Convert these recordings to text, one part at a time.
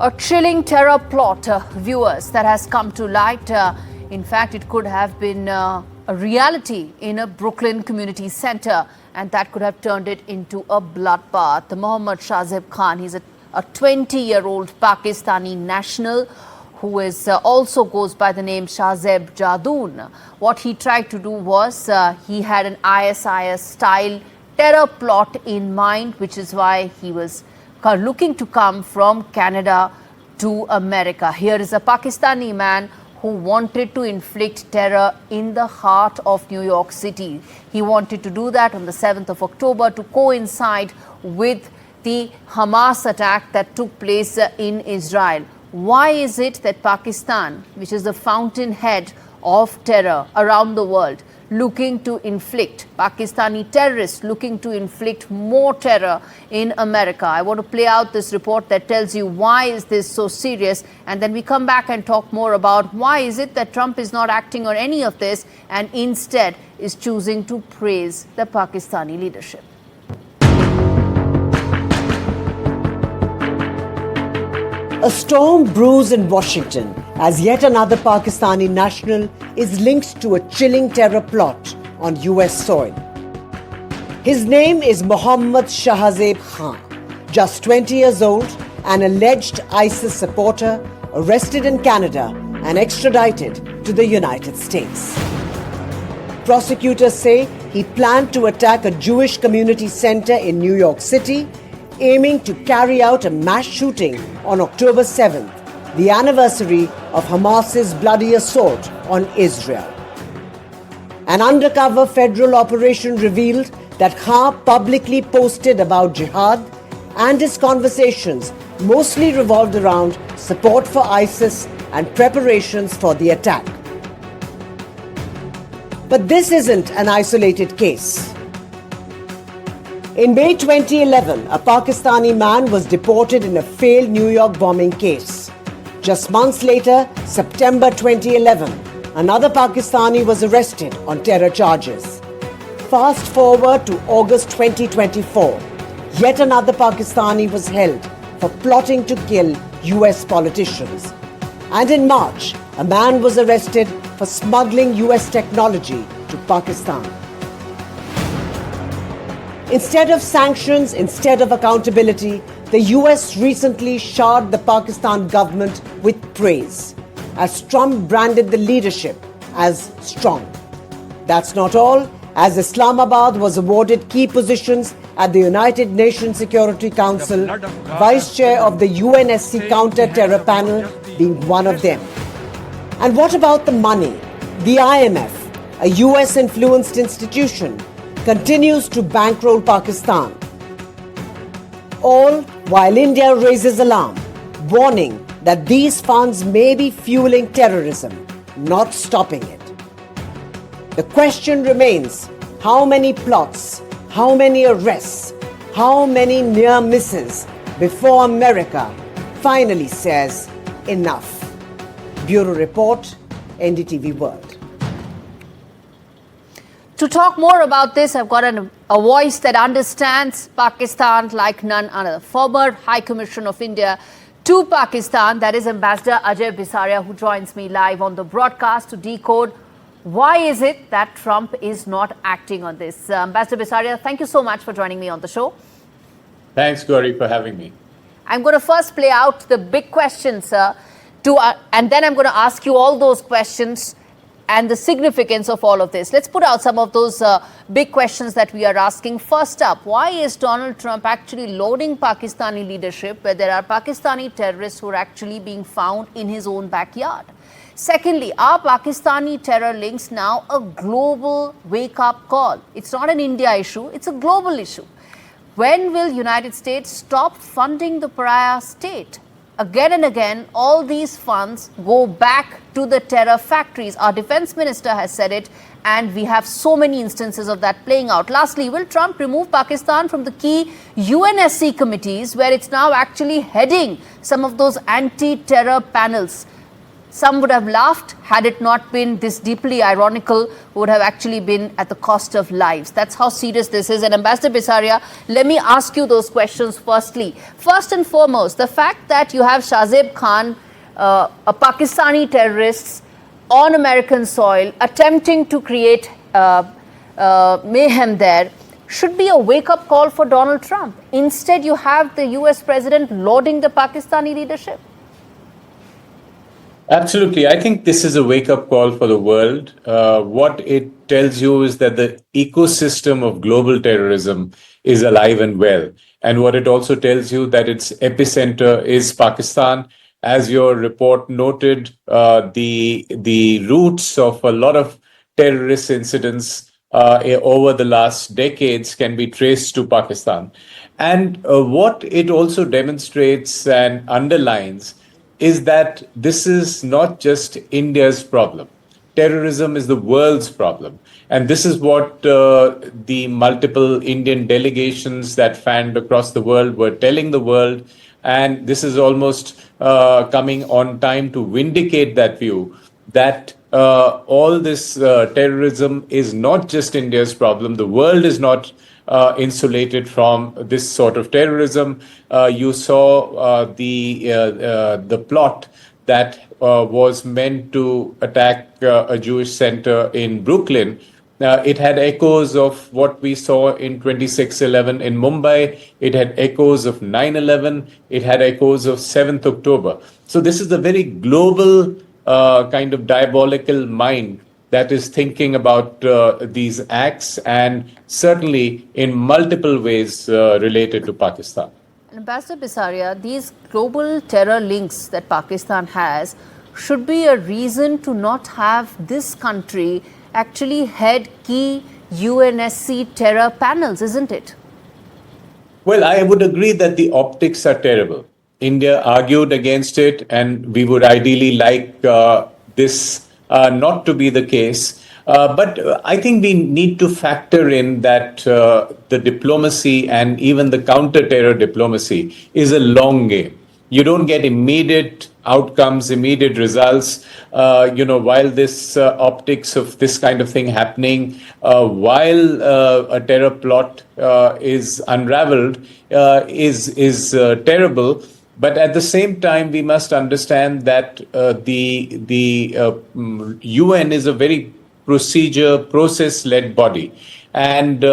A chilling terror plot, viewers, that has come to light. In fact, it could have been a reality in a Brooklyn community center, and that could have turned it into a bloodbath. Mohammad Shahzeb Khan, he's a 20-year-old Pakistani national who is also goes by the name Shahzeb Jadoon. What he tried to do was he had an ISIS-style terror plot in mind, which is why he was looking to come from Canada to America. Here is a Pakistani man who wanted to inflict terror in the heart of New York City. He wanted to do that on the 7th of October to coincide with the Hamas attack that took place in Israel. Why is it that Pakistan, which is the fountainhead of terror around the world, looking to inflict, Pakistani terrorists looking to inflict more terror in America? I want to play out this report that tells you why is this so serious, and then we come back and talk more about why is it that Trump is not acting on any of this and instead is choosing to praise the Pakistani leadership. A storm brews in Washington as yet another Pakistani national is linked to a chilling terror plot on US soil. His name is Mohammad Shahzeb Khan, just 20 years old, an alleged ISIS supporter, arrested in Canada and extradited to the United States. Prosecutors say he planned to attack a Jewish community center in New York City, aiming to carry out a mass shooting on October 7th, the anniversary of Hamas's bloody assault on Israel. An undercover federal operation revealed that Khan publicly posted about jihad, and his conversations mostly revolved around support for ISIS and preparations for the attack. But this isn't an isolated case. In May 2011, a Pakistani man was deported in a failed New York bombing case. Just months later, September 2011, another Pakistani was arrested on terror charges. Fast forward to August 2024, yet another Pakistani was held for plotting to kill US politicians. And in March, a man was arrested for smuggling US technology to Pakistan. Instead of sanctions, instead of accountability, the US recently showered the Pakistan government with praise as Trump branded the leadership as strong. That's not all, as Islamabad was awarded key positions at the United Nations Security Council, Vice Chair of the UNSC Counter-Terror Panel being one of them. And what about the money? The IMF, a US-influenced institution, continues to bankroll Pakistan. All while India raises alarm, warning that these funds may be fueling terrorism, not stopping it. The question remains, how many plots, how many arrests, how many near misses before America finally says enough? Bureau Report, NDTV World. To talk more about this, I've got a voice that understands Pakistan like none other. Former High Commissioner of India to Pakistan, that is Ambassador Ajay Bisaria, who joins me live on the broadcast to decode why is it that Trump is not acting on this. Ambassador Bisaria, thank you so much for joining me on the show. Thanks, Gaurie, for having me. I'm going to first play out the big questions, and then I'm going to ask you all those questions and the significance of all of this. Let's put out some of those big questions that we are asking. First up, why is Donald Trump actually loading Pakistani leadership where there are Pakistani terrorists who are actually being found in his own backyard? Secondly, are Pakistani terror links now a global wake-up call? It's not an India issue, it's a global issue. When will United States stop funding the pariah state? Again and again, all these funds go back to the terror factories. Our defense minister has said it, and we have so many instances of that playing out. Lastly, will Trump remove Pakistan from the key UNSC committees where it's now actually heading some of those anti-terror panels? Some would have laughed had it not been this deeply ironical, would have actually been at the cost of lives. That's how serious this is. And Ambassador Bisaria, let me ask you those questions firstly. First and foremost, the fact that you have Shahzeb Khan, a Pakistani terrorist on American soil, attempting to create mayhem there, should be a wake-up call for Donald Trump. Instead, you have the US president lauding the Pakistani leadership. Absolutely. I think this is a wake-up call for the world. What it tells you is that the ecosystem of global terrorism is alive and well. And what it also tells you that its epicenter is Pakistan. As your report noted, the roots of a lot of terrorist incidents over the last decades can be traced to Pakistan. And what it also demonstrates and underlines is that this is not just India's problem. Terrorism is the world's problem. And this is what the multiple Indian delegations that fanned across the world were telling the world. And this is almost coming on time to vindicate that view that all this terrorism is not just India's problem. The world is not insulated from this sort of terrorism. You saw the plot that was meant to attack a Jewish center in Brooklyn. It had echoes of what we saw in 26/11 in Mumbai. It had echoes of 9/11. It had echoes of 7th October. So this is a very global kind of diabolical mind that is thinking about these acts, and certainly in multiple ways related to Pakistan. Ambassador Bisaria, these global terror links that Pakistan has should be a reason to not have this country actually head key UNSC terror panels, isn't it? Well, I would agree that the optics are terrible. India argued against it, and we would ideally like this not to be the case. But I think we need to factor in that the diplomacy and even the counter-terror diplomacy is a long game. You don't get immediate outcomes, immediate results. While this optics of this kind of thing happening, while a terror plot is unraveled, is terrible. But at the same time, we must understand that the UN is a very process-led body. And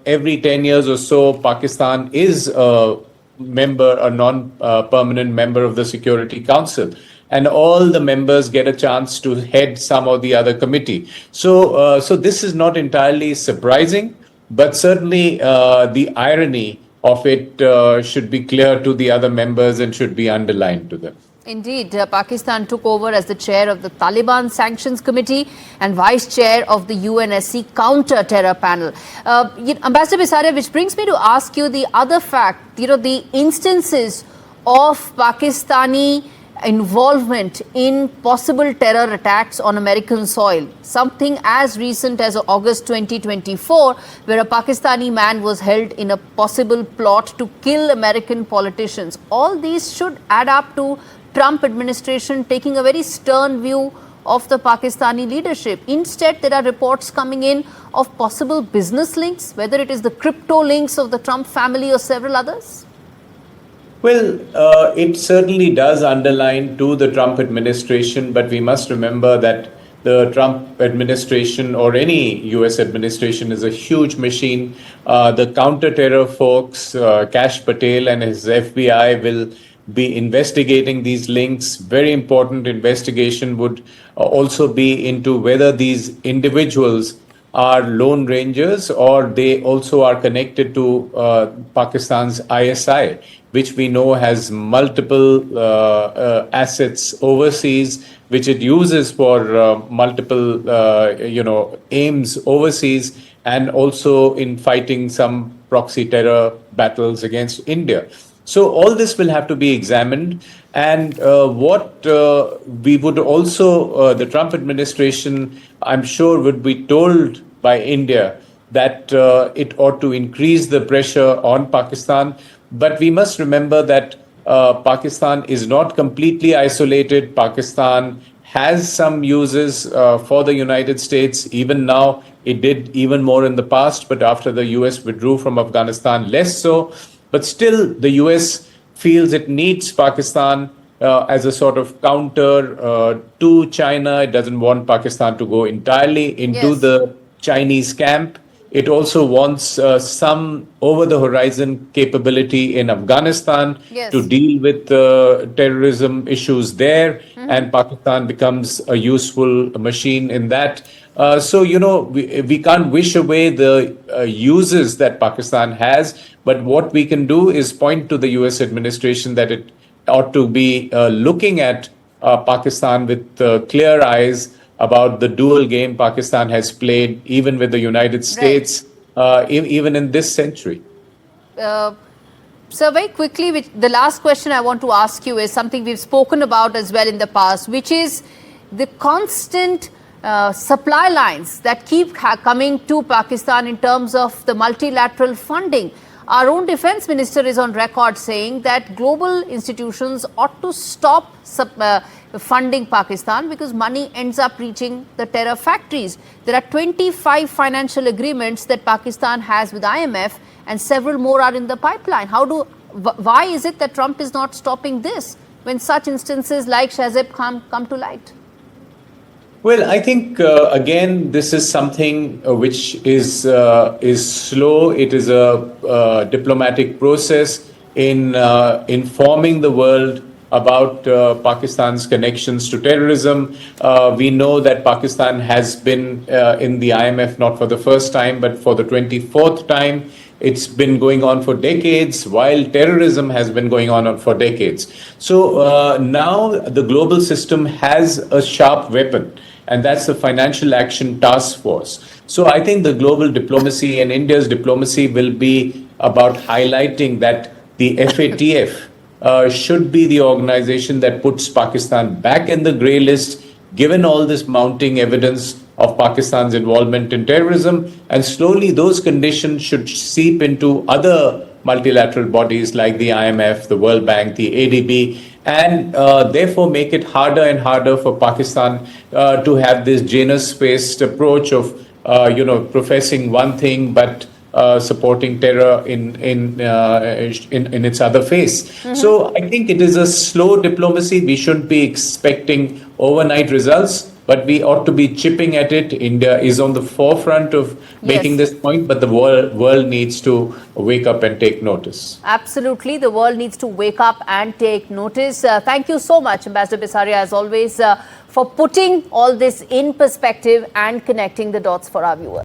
every 10 years or so, Pakistan is a non-permanent member of the Security Council. And all the members get a chance to head some or the other committee. So this is not entirely surprising, but certainly the irony of it should be clear to the other members and should be underlined to them. Indeed, Pakistan took over as the chair of the Taliban Sanctions Committee and vice chair of the UNSC Counter-Terror Panel. Ambassador Bisaria, which brings me to ask you the other fact, the instances of Pakistani involvement in possible terror attacks on American soil. Something as recent as August 2024, where a Pakistani man was held in a possible plot to kill American politicians. All these should add up to Trump administration taking a very stern view of the Pakistani leadership. Instead, there are reports coming in of possible business links, whether it is the crypto links of the Trump family or several others. Well, it certainly does underline to the Trump administration, but we must remember that the Trump administration or any US administration is a huge machine. The counter-terror folks, Kash Patel and his FBI will be investigating these links. Very important investigation would also be into whether these individuals are lone rangers or they also are connected to Pakistan's ISI, which we know has multiple assets overseas, which it uses for multiple, aims overseas, and also in fighting some proxy terror battles against India. So all this will have to be examined. And what we would also, the Trump administration, I'm sure, would be told by India that it ought to increase the pressure on Pakistan. But we must remember that Pakistan is not completely isolated. Pakistan has some uses for the United States. Even now, it did even more in the past, but after the US withdrew from Afghanistan, less so. But still, the US feels it needs Pakistan as a sort of counter to China. It doesn't want Pakistan to go entirely into Yes. the Chinese camp. It also wants some over-the-horizon capability in Afghanistan Yes. to deal with terrorism issues there, and Pakistan becomes a useful machine in that. We can't wish away the uses that Pakistan has, but what we can do is point to the US administration that it ought to be looking at Pakistan with clear eyes about the dual game Pakistan has played, even with the United States, even in this century. So very quickly, the last question I want to ask you is something we've spoken about as well in the past, which is the constant supply lines that keep coming to Pakistan in terms of the multilateral funding. Our own defense minister is on record saying that global institutions ought to stop funding Pakistan because money ends up reaching the terror factories. There are 25 financial agreements that Pakistan has with IMF and several more are in the pipeline. Why is it that Trump is not stopping this when such instances like Shahzeb Khan come to light? Well, I think again, this is something which is slow. It is a diplomatic process in informing the world about Pakistan's connections to terrorism. We know that Pakistan has been in the IMF not for the first time, but for the 24th time. It's been going on for decades, while terrorism has been going on for decades. So now the global system has a sharp weapon, and that's the Financial Action Task Force. So I think the global diplomacy and India's diplomacy will be about highlighting that the FATF should be the organization that puts Pakistan back in the grey list, given all this mounting evidence of Pakistan's involvement in terrorism, and slowly those conditions should seep into other multilateral bodies like the IMF, the World Bank, the ADB, and therefore make it harder and harder for Pakistan to have this Janus-based approach of professing one thing but supporting terror in its other face. So I think it is a slow diplomacy. We shouldn't be expecting overnight results, but we ought to be chipping at it. India is on the forefront of making this point, but the world needs to wake up and take notice. Absolutely. The world needs to wake up and take notice. Thank you so much, Ambassador Bisaria, as always, for putting all this in perspective and connecting the dots for our viewers.